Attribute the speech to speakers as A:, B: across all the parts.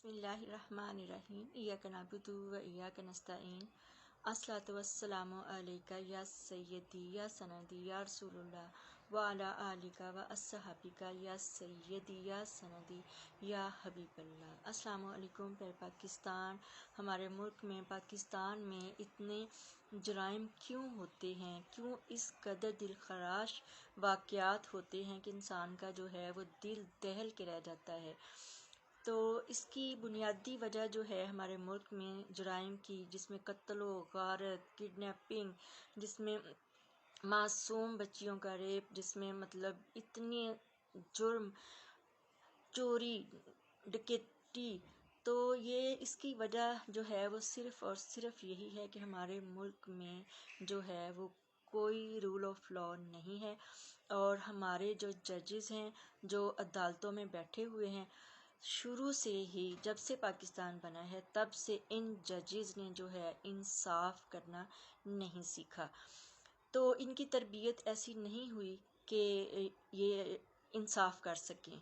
A: बिस्मिल्लाहिर्रहमानिर्रहीम इय्याका नअबुदु व इय्याका नस्तईन अस्सलातु वस्सलामु अलैका या सय्यदी या सनदी या रसूलुल्लाह व अला आलिका व अस्सहाबिका या सय्यदी या सनदी या हबीबल्लाह। अस्सलामु अलैकुम प्यारे पाकिस्तान। हमारे मुल्क में पाकिस्तान में इतने जुराइम क्यों होते हैं, क्यों इस कदर दिलखराश वाक़यात होते हैं कि इंसान का जो है वो दिल दहल के रह जाता है। तो इसकी बुनियादी वजह जो है हमारे मुल्क में जुराइम की, जिसमें कत्ल व गारत, किडनैपिंग, जिसमें मासूम बच्चियों का रेप, जिसमें मतलब इतनी जुर्म, चोरी, डकैती, तो ये इसकी वजह जो है वो सिर्फ़ और सिर्फ यही है कि हमारे मुल्क में जो है वो कोई रूल ऑफ लॉ नहीं है। और हमारे जो जजेस हैं, जो अदालतों में बैठे हुए हैं, शुरू से ही जब से पाकिस्तान बना है तब से इन जजेस ने जो है इंसाफ करना नहीं सीखा। तो इनकी तरबियत ऐसी नहीं हुई कि ये इंसाफ कर सकें।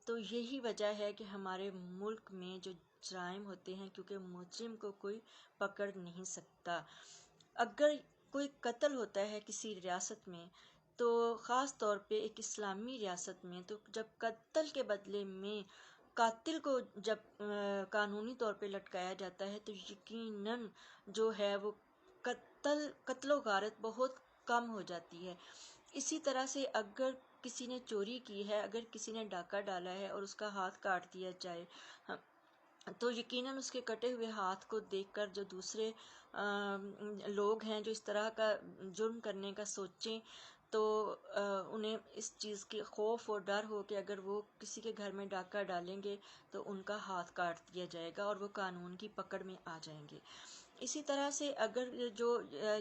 A: तो यही वजह है कि हमारे मुल्क में जो जराइम होते हैं, क्योंकि मुजरिम को कोई पकड़ नहीं सकता। अगर कोई कत्ल होता है किसी रियासत में, तो ख़ास तौर पे एक इस्लामी रियासत में, तो जब कत्ल के बदले में कातिल को जब कानूनी तौर पे लटकाया जाता है तो यकीनन जो है वो कत्ल व गारत बहुत कम हो जाती है। इसी तरह से अगर किसी ने चोरी की है, अगर किसी ने डाका डाला है और उसका हाथ काट दिया जाए, तो यकीनन उसके कटे हुए हाथ को देखकर जो दूसरे लोग हैं जो इस तरह का जुर्म करने का सोचें, तो उन्हें इस चीज़ की खौफ और डर हो कि अगर वो किसी के घर में डाका डालेंगे तो उनका हाथ काट दिया जाएगा और वो कानून की पकड़ में आ जाएंगे। इसी तरह से अगर जो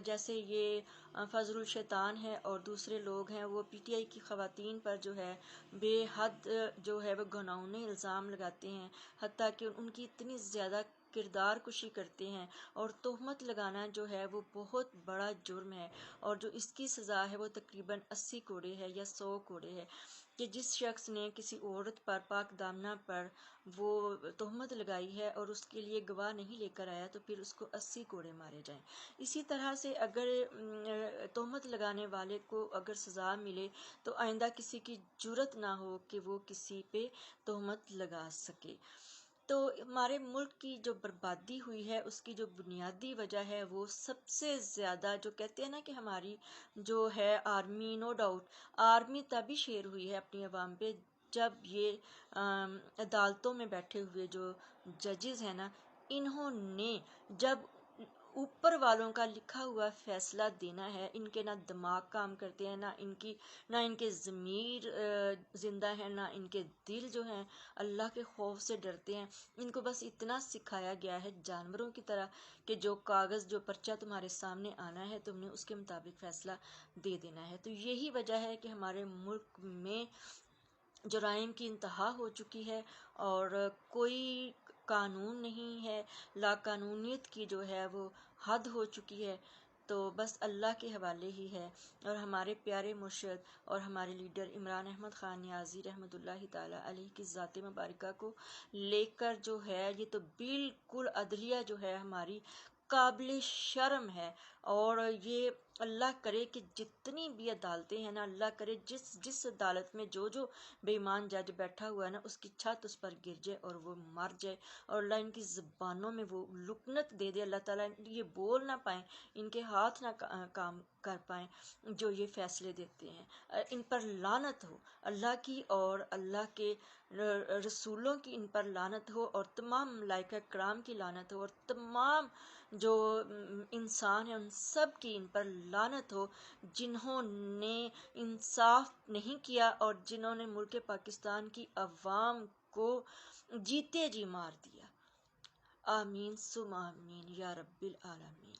A: जैसे ये फजलुल शैतान है और दूसरे लोग हैं, वो पीटीआई की ख़वातीन पर जो है बेहद जो है वो घिनौने इल्ज़ाम लगाते हैं, हत्ता कि उनकी इतनी ज़्यादा किरदार कुशी करते हैं। और तोहमत लगाना जो है वो बहुत बड़ा जुर्म है, और जो इसकी सज़ा है वो तकरीबन 80 कोड़े है या 100 कोड़े है, कि जिस शख्स ने किसी औरत पर, पाक दामना पर वो तोहमत लगाई है और उसके लिए गवाह नहीं लेकर आया, तो फिर उसको 80 कोड़े मारे जाएं। इसी तरह से अगर तोहमत लगाने वाले को अगर सज़ा मिले तो आइंदा किसी की जुर्रत ना हो कि वो किसी पे तोहमत लगा सके। तो हमारे मुल्क की जो बर्बादी हुई है उसकी जो बुनियादी वजह है, वो सबसे ज़्यादा जो कहते हैं ना कि हमारी जो है आर्मी, नो डाउट आर्मी तभी शेर हुई है अपनी आवाम पे जब ये अदालतों में बैठे हुए जो जजेस हैं ना, इन्होंने जब ऊपर वालों का लिखा हुआ फैसला देना है, इनके ना दिमाग काम करते हैं, ना इनके ज़मीर ज़िंदा है, ना इनके दिल जो हैं अल्लाह के खौफ से डरते हैं। इनको बस इतना सिखाया गया है जानवरों की तरह कि जो कागज़, जो पर्चा तुम्हारे सामने आना है, तुमने उसके मुताबिक फ़ैसला दे देना है। तो यही वजह है कि हमारे मुल्क में जुराइम की इंतहा हो चुकी है और कोई कानून नहीं है, लाकानूनियत की जो है वो हद हो चुकी है। तो बस अल्लाह के हवाले ही है। और हमारे प्यारे मुर्शद और हमारे लीडर इमरान अहमद ख़ान नियाज़ी रहमतुल्लाहि ताला अलैह की ज़ात मुबारका को लेकर जो है, ये तो बिल्कुल अदलिया जो है हमारी काबिल शर्म है। और ये अल्लाह करे कि जितनी भी अदालतें हैं ना, अल्लाह करे जिस जिस अदालत में जो जो बेईमान जज बैठा हुआ है ना, उसकी छत उस पर गिर जाए और वो मर जाए, और अल्लाह इनकी ज़बानों में वो लुकनत दे दे, अल्लाह ताला ये बोल ना पाए, इनके हाथ ना काम कर पाएँ जो ये फ़ैसले देते हैं। इन पर लानत हो अल्लाह की और अल्लाह के रसूलों की, इन पर लानत हो, और तमाम मलाइका कराम की लानत हो, और तमाम जो इंसान हैं उन सब की इन पर लानत हो, जिन्होंने इंसाफ नहीं किया और जिन्होंने मुल्क पाकिस्तान की अवाम को जीते जी मार दिया। आमीन सुम आमीन या रब्बिल आलमीन।